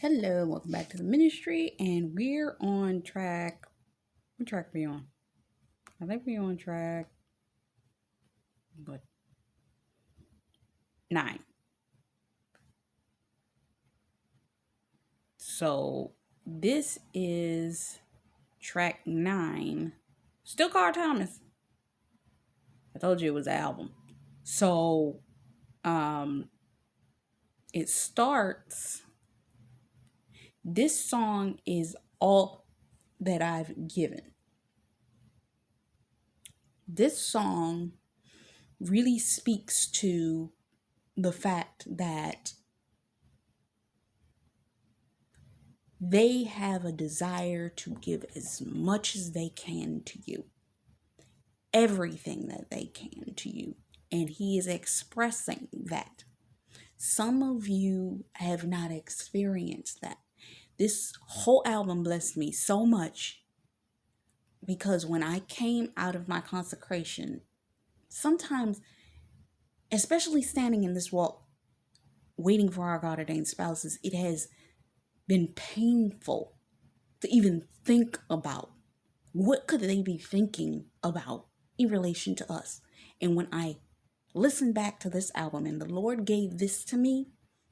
Hello, welcome back to the ministry, and we're on track. What track are we on? I think we're on track, but 9. So this is track 9. Still called Thomas. I told you it was an album. So um it starts. This song is all that I've given. This song really speaks to the fact that they have a desire to give as much as they can to you, everything that they can to you. And he is expressing that. Some of you have not experienced that. This whole album blessed me so much because when I came out of my consecration, sometimes, especially standing in this walk, waiting for our God ordained spouses, it has been painful to even think about what could they be thinking about in relation to us. And when I listened back to this album and the Lord gave this to me,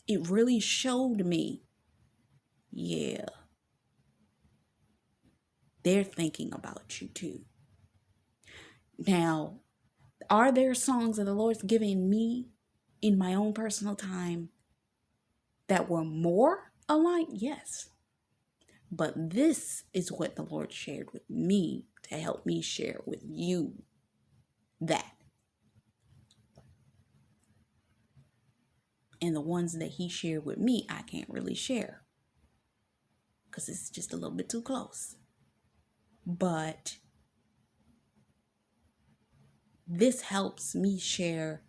it really showed me, yeah, they're thinking about you too. Now, are there songs that the Lord's given me in my own personal time that were more aligned? Yes. But this is what the Lord shared with me to help me share with you that. And the ones that he shared with me, I can't really share because it's just a little bit too close. But this helps me share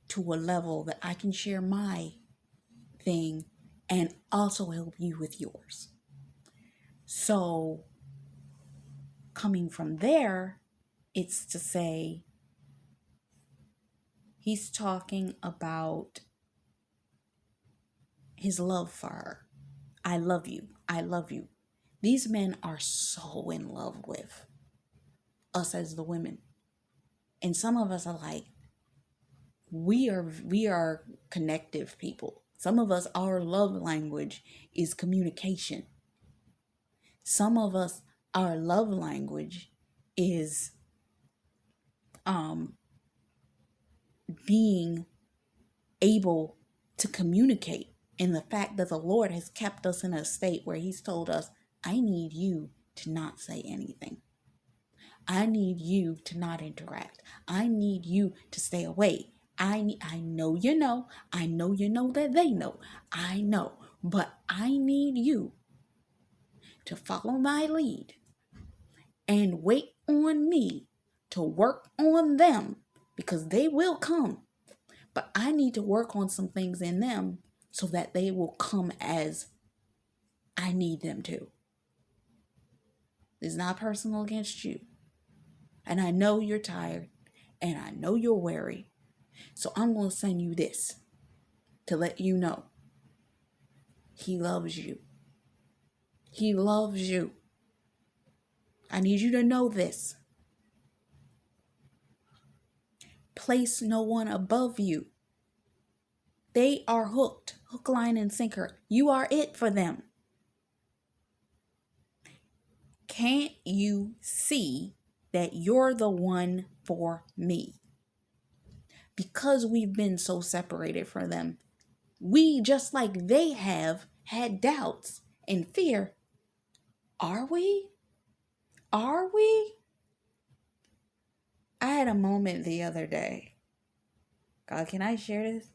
to a level that I can share my thing and also help you with yours. So coming from there, it's to say he's talking about his love for her. I love you. I love you. These men are so in love with us as the women. And some of us are like, we are connective people. Some of us, our love language is communication. Some of us, our love language is being able to communicate. And the fact that the Lord has kept us in a state where he's told us, I need you to not say anything. I need you to not interact. I need you to stay away. I know you know. I know you know that they know. I know. But I need you to follow my lead and wait on me to work on them because they will come. But I need to work on some things in them so that they will come as I need them to. It's not personal against you. And I know you're tired and I know you're weary. So I'm going to send you this to let you know he loves you. He loves you. I need you to know this. Place no one above you. They are hooked, hook, line, and sinker. You are it for them. Can't you see that you're the one for me? Because we've been so separated from them, we, just like they have, had doubts and fear. Are we? Are we? I had a moment the other day. God, can I share this?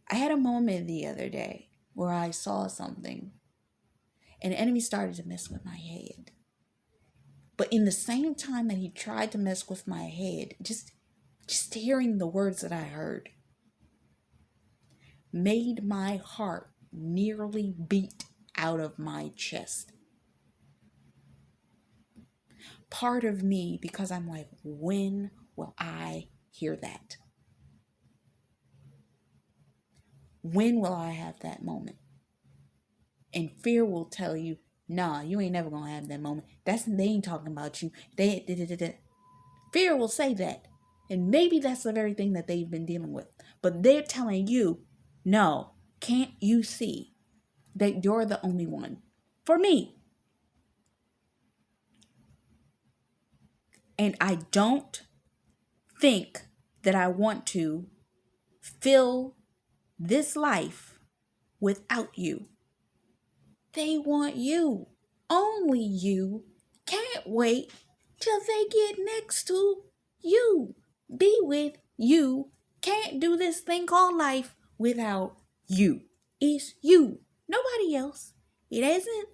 I had a moment the other day where I saw something and the enemy started to mess with my head. But in the same time that he tried to mess with my head, just hearing the words that I heard made my heart nearly beat out of my chest. Part of me, because I'm like, when will I hear that? When will I have that moment? And fear will tell you, nah, you ain't never gonna have that moment. They ain't talking about you. Fear will say that. And maybe that's the very thing that they've been dealing with. But they're telling you, no, can't you see that you're the only one for me? And I don't think that I want to fill this life without you. They want you. Only you. Can't wait till they get next to you. Be with you. Can't do this thing called life without you. It's you. Nobody else. It isn't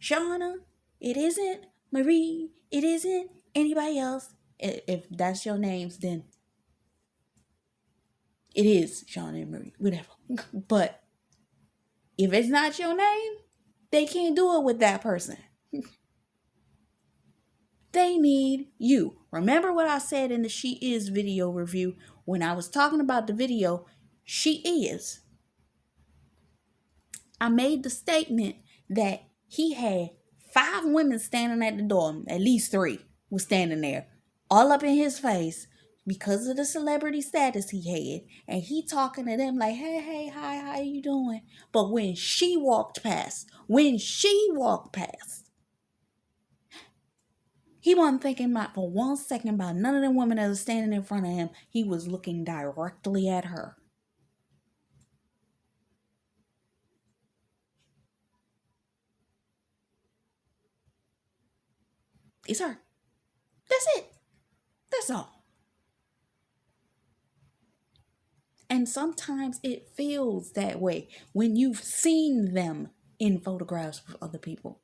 Shauna. It isn't Marie. It isn't anybody else. If that's your names, then it is Shauna and Marie. Whatever. But if it's not your name, they can't do it with that person. They need you. Remember what I said in the She Is video review when I was talking about the video, She Is. I made the statement that he had 5 women standing at the door, at least 3 was standing there, all up in his face because of the celebrity status he had. And he talking to them like, hey, hi, how you doing? But when she walked past, he wasn't thinking about for 1 second about none of them women that was standing in front of him. He was looking directly at her. It's her. That's it. That's all. And sometimes it feels that way when you've seen them in photographs with other people.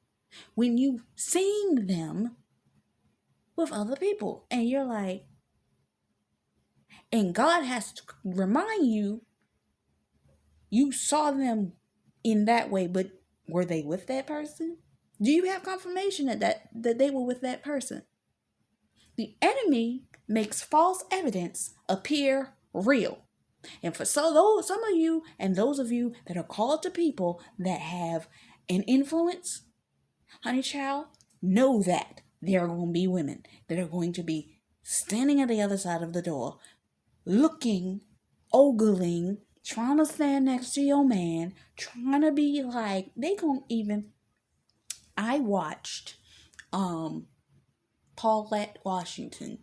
When you've seen them with other people. And you're like, and God has to remind you, you saw them in that way, but were they with that person? Do you have confirmation that they were with that person? The enemy makes false evidence appear real. And for some of you and those of you that are called to people that have an influence, honey child, know that there are going to be women that are going to be standing at the other side of the door, looking, ogling, trying to stand next to your man, trying to be like, they gonna even. I watched Paulette Washington,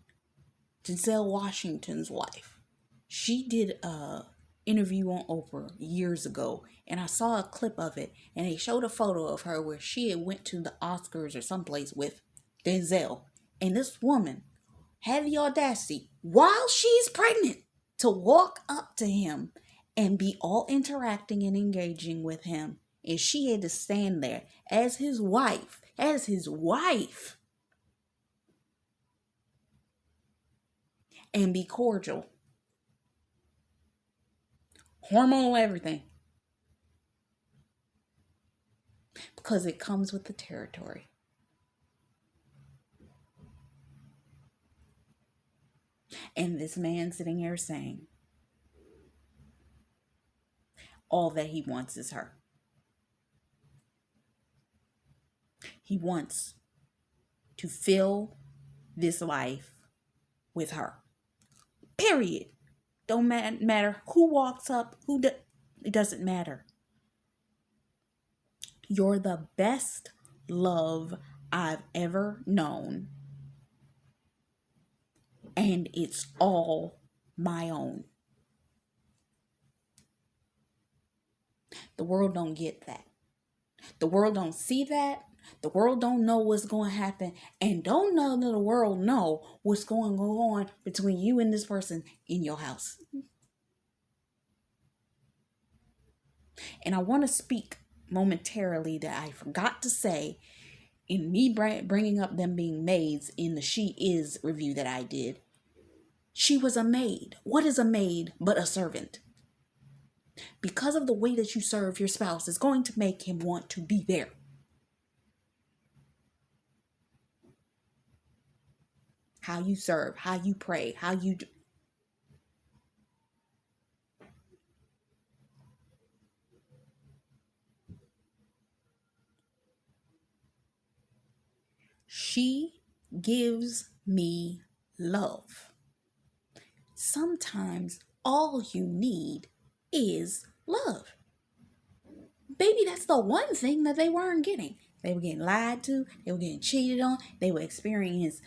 Giselle Washington's wife. She did a interview on Oprah years ago, and I saw a clip of it, and they showed a photo of her where she had went to the Oscars or someplace with Denzel, and this woman had the audacity, while she's pregnant, to walk up to him and be all interacting and engaging with him, and she had to stand there as his wife, and be cordial, hormonal everything, because it comes with the territory. And this man sitting here saying all that he wants is her. He wants to fill this life with her. Period. Don't matter who walks up, it doesn't matter. You're the best love I've ever known. And it's all my own. The world don't get that. The world don't see that. The world don't know what's going to happen. And don't none of the world know what's going to go on between you and this person in your house. And I want to speak momentarily that I forgot to say in me bringing up them being maids in the She Is review that I did. She was a maid. What is a maid but a servant? Because of the way that you serve your spouse is going to make him want to be there. How you serve, how you pray, how you do. She gives me love. Sometimes all you need is love. Baby, that's the one thing that they weren't getting. They were getting lied to. They were getting cheated on. They were experiencing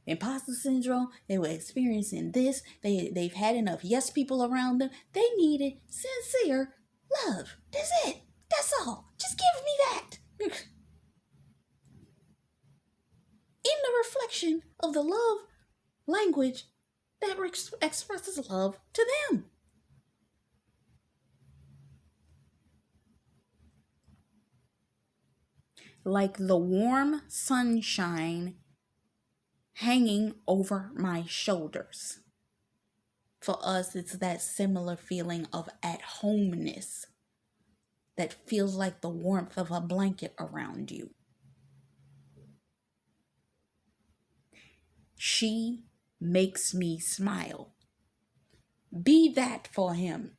imposter syndrome. They were experiencing this. They've had enough yes people around them. They needed sincere love. That's it. That's all. Just give me that. In the reflection of the love language that expresses love to them. Like the warm sunshine hanging over my shoulders. For us, it's that similar feeling of at homeness that feels like the warmth of a blanket around you. She makes me smile. Be that for him.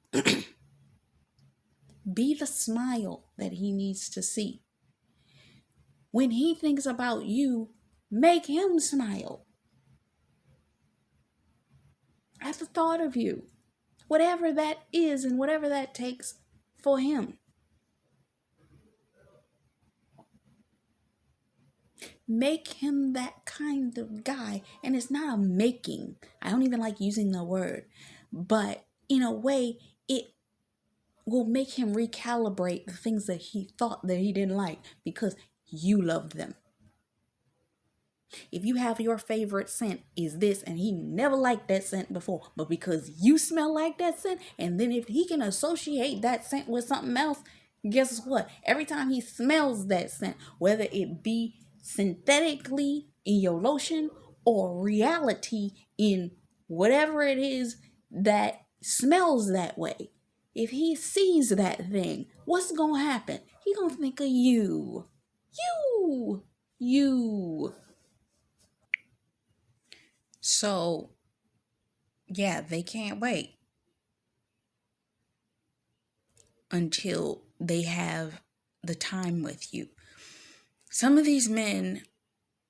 Be the smile that he needs to see. When he thinks about you, make him smile at the thought of you, whatever that is and whatever that takes for him. Make him that kind of guy. And it's not a making. I don't even like using the word. But in a way, it will make him recalibrate the things that he thought that he didn't like because you loved them. If you have your favorite scent is this and he never liked that scent before, but because you smell like that scent, and then if he can associate that scent with something else, guess what? Every time he smells that scent, whether it be synthetically in your lotion or reality in whatever it is that smells that way, if he sees that thing, what's gonna happen? He gonna think of you. You. So, yeah, they can't wait until they have the time with you. Some of these men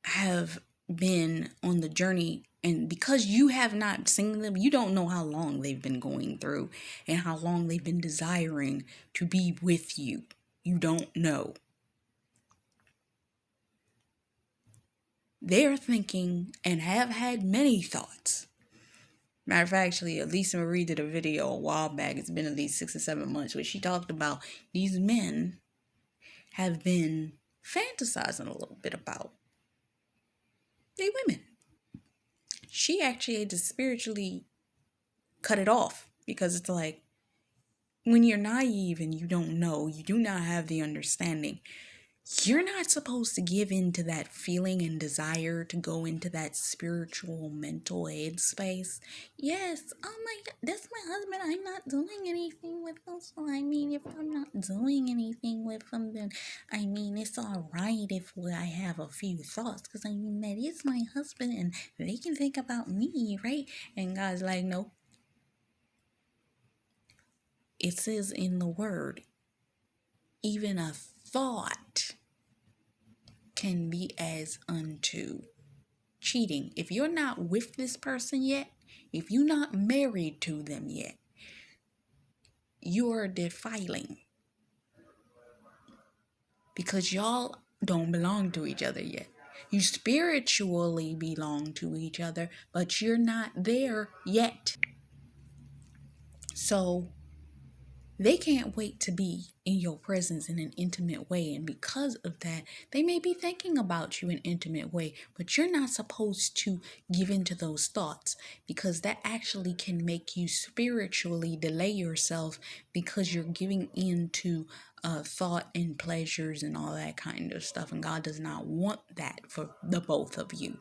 have been on the journey, and because you have not seen them, you don't know how long they've been going through and how long they've been desiring to be with you. You don't know. They're thinking and have had many thoughts. Matter of fact, actually, Lisa Marie did a video a while back. It's been at least 6 or 7 months where she talked about these men have been fantasizing a little bit about they women. She actually had to spiritually cut it off because it's like when you're naive and you don't know, you do not have the understanding. You're not supposed to give in to that feeling and desire to go into that spiritual mental headspace. Yes, oh my God, that's my husband. I'm not doing anything with him. So I mean, if I'm not doing anything with him, then I mean, it's all right if I have a few thoughts. Because I mean, that is my husband and they can think about me, right? And God's like, no. It says in the word, even a thought can be as unto cheating. If you're not with this person yet, if you're not married to them yet, you're defiling because y'all don't belong to each other yet. You spiritually belong to each other, but you're not there yet. So they can't wait to be in your presence in an intimate way. And because of that, they may be thinking about you in an intimate way, but you're not supposed to give into those thoughts because that actually can make you spiritually delay yourself because you're giving into thought and pleasures and all that kind of stuff. And God does not want that for the both of you.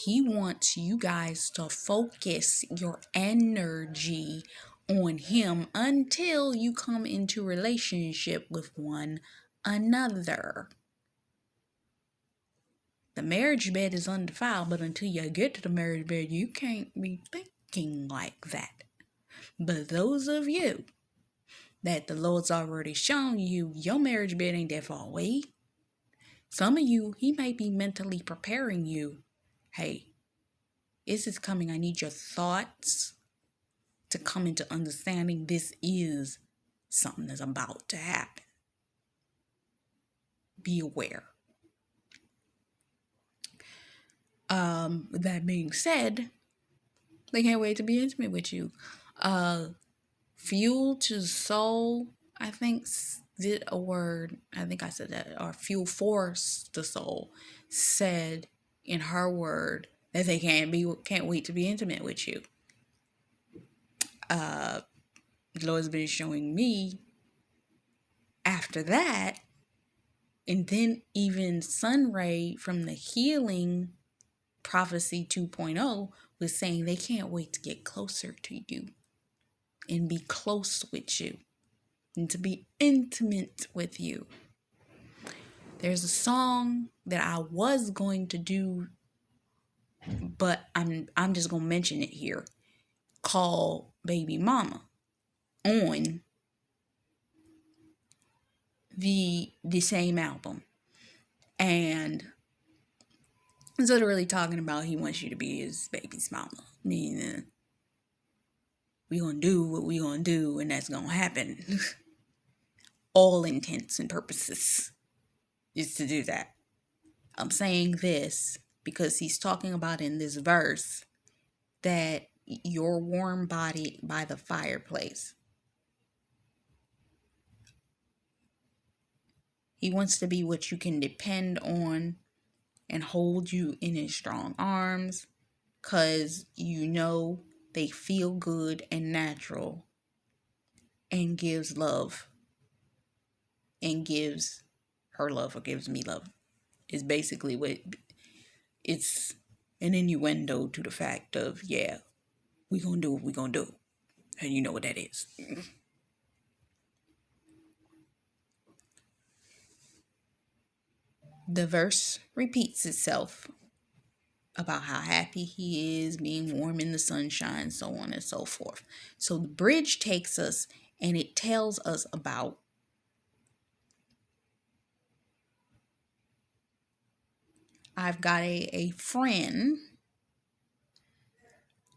He wants you guys to focus your energy on him until you come into relationship with one another. The marriage bed is undefiled, but until you get to the marriage bed, you can't be thinking like that. But those of you that the Lord's already shown you, your marriage bed ain't that far away. Some of you, he might be mentally preparing you. Hey, this is coming. I need your thoughts to come into understanding this is something that's about to happen. Be aware. With that being said, they can't wait to be intimate with you. Fuel to soul, I think did a word, I think I said that, or fuel force the soul said in her word that they can't wait to be intimate with you. The Lord's been showing me after that, and then even Sunray from the Healing Prophecy 2.0 was saying they can't wait to get closer to you and be close with you and to be intimate with you. There's a song that I was going to do, but I'm just gonna mention it here, called Baby Mama, on the same album. And it's literally talking about he wants you to be his baby's mama. Meaning, we gonna do what we gonna do, and that's gonna happen. All intents and purposes is to do that. I'm saying this because he's talking about in this verse that your warm body by the fireplace. He wants to be what you can depend on and hold you in his strong arms, because you know they feel good and natural, and gives love and gives her love or gives me love. Is basically what it's an innuendo to the fact of, yeah, we gonna do what we gonna do, and you know what that is. The verse repeats itself about how happy he is being warm in the sunshine, so on and so forth. So the bridge takes us and it tells us about I've got a friend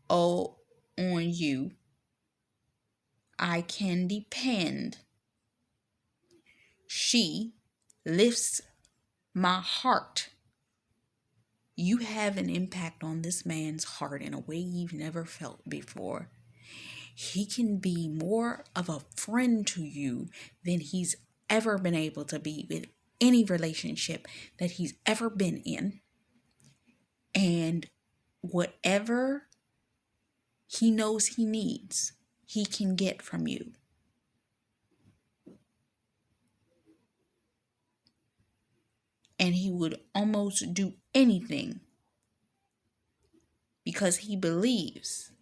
on you. I can depend. She lifts my heart. You have an impact on this man's heart in a way you've never felt before. He can be more of a friend to you than he's ever been able to be with any relationship that he's ever been in. And whatever he knows he needs, he can get from you. And he would almost do anything because he believes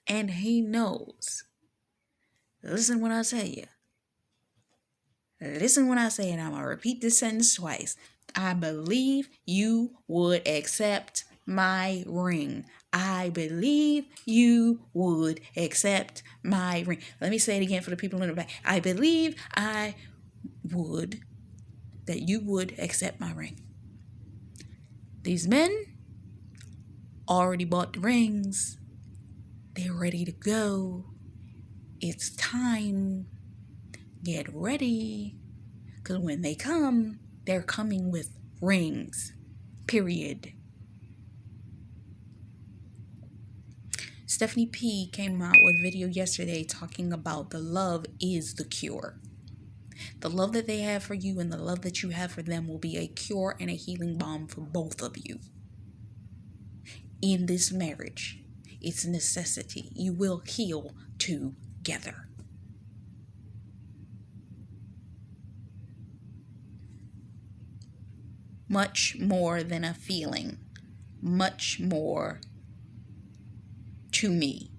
and he knows. Listen when I say you. Listen when I say it. I'm going to repeat this sentence twice. I believe you would accept my ring. I believe you would accept my ring. Let me say it again for the people in the back. I believe that you would accept my ring. These men already bought the rings. They're ready to go. It's time. Get ready. Because when they come, they're coming with rings. Period. Stephanie P came out with a video yesterday talking about the love is the cure. The love that they have for you and the love that you have for them will be a cure and a healing balm for both of you. In this marriage, it's a necessity. You will heal together. Much more than a feeling. Much more to me.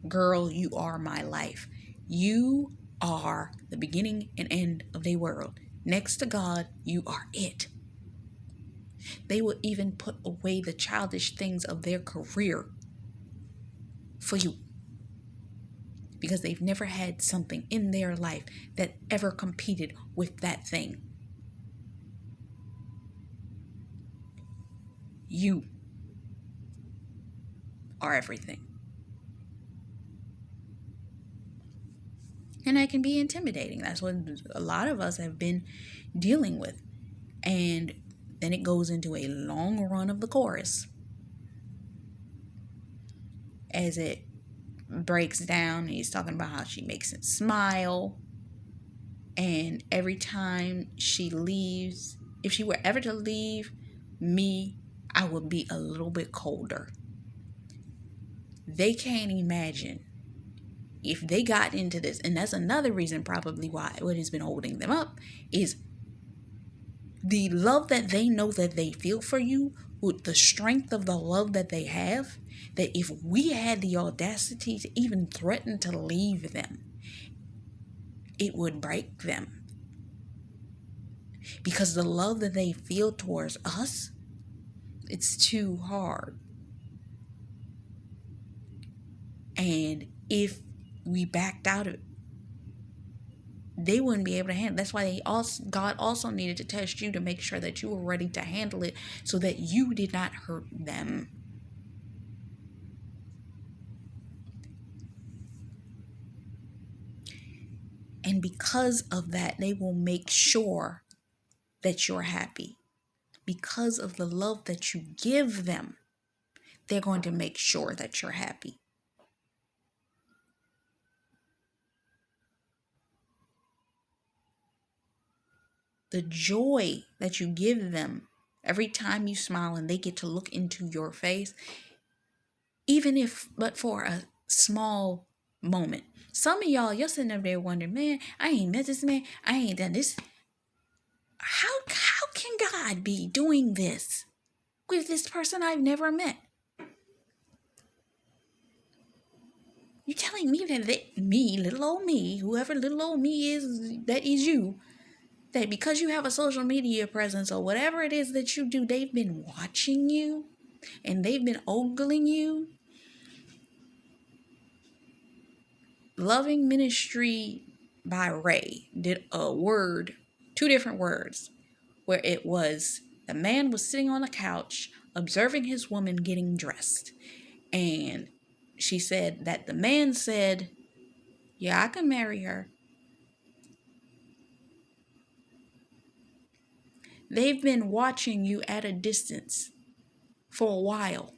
Girl, you are my life. You are the beginning and end of the world. Next to God, you are it. They will even put away the childish things of their career for you, because they've never had something in their life that ever competed with that thing. You are everything. And that can be intimidating. That's what a lot of us have been dealing with. And then it goes into a long run of the chorus as it breaks down. And he's talking about how she makes him smile. And every time she leaves, if she were ever to leave me, I would be a little bit colder. They can't imagine if they got into this. And that's another reason probably why what has been holding them up is the love that they know that they feel for you, with the strength of the love that they have, that if we had the audacity to even threaten to leave them, it would break them. Because the love that they feel towards us, it's too hard. And if we backed out of it, they wouldn't be able to handle it. That's why God also needed to test you to make sure that you were ready to handle it so that you did not hurt them. And because of that, they will make sure that you're happy. Because of the love that you give them, they're going to make sure that you're happy. The joy that you give them every time you smile and they get to look into your face, even if but for a small moment. Some of y'all, you're sitting up there wondering, man, I ain't met this man. I ain't done this. How can God be doing this with this person I've never met? You telling me that me, little old me, whoever little old me is, that is you, that because you have a social media presence or whatever it is that you do, they've been watching you and they've been ogling you? Loving Ministry by Ray did a word, 2 different words, where it was the man was sitting on a couch observing his woman getting dressed. And she said that the man said, yeah, I can marry her. They've been watching you at a distance for a while.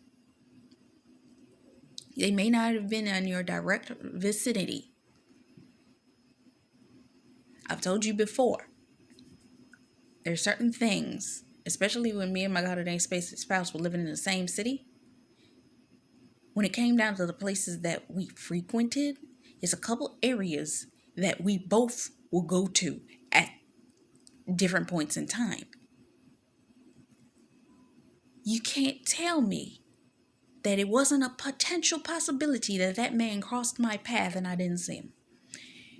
They may not have been in your direct vicinity. I've told you before, there's certain things, especially when me and my God ordained spouse were living in the same city, when it came down to the places that we frequented, it's a couple areas that we both will go to at different points in time. You can't tell me that it wasn't a potential possibility that that man crossed my path and I didn't see him.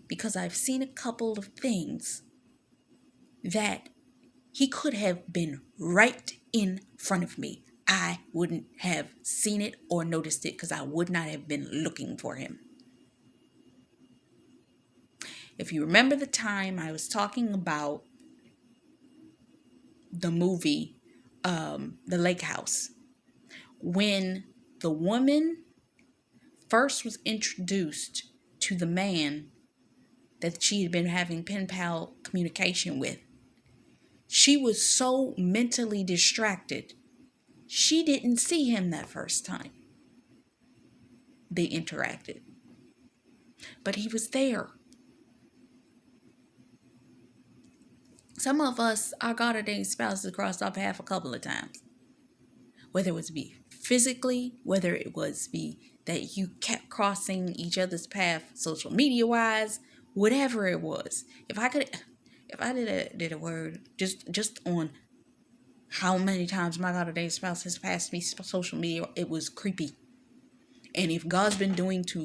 Because I've seen a couple of things that he could have been right in front of me. I wouldn't have seen it or noticed it because I would not have been looking for him. If you remember the time I was talking about the movie, The Lake House, when the woman first was introduced to the man that she had been having pen pal communication with, she was so mentally distracted, she didn't see him that first time they interacted. But he was there. Some of us, our God ordained spouses crossed our path a couple of times. Whether it was be physically, whether it was be that you kept crossing each other's path social media wise, whatever it was. If I did a word just on how many times my God ordained spouse has passed me social media, it was creepy. And if God's been doing to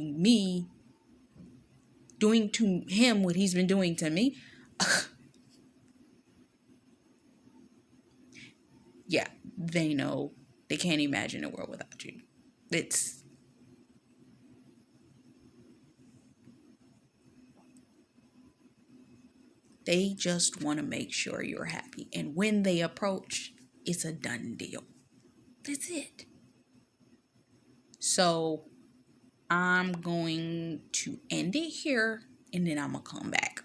him what he's been doing to me, yeah, they know they can't imagine a world without you. They just want to make sure you're happy. And when they approach, it's a done deal. That's it. So I'm going to end it here and then I'm going to come back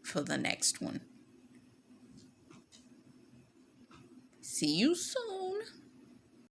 for the next one. See you soon.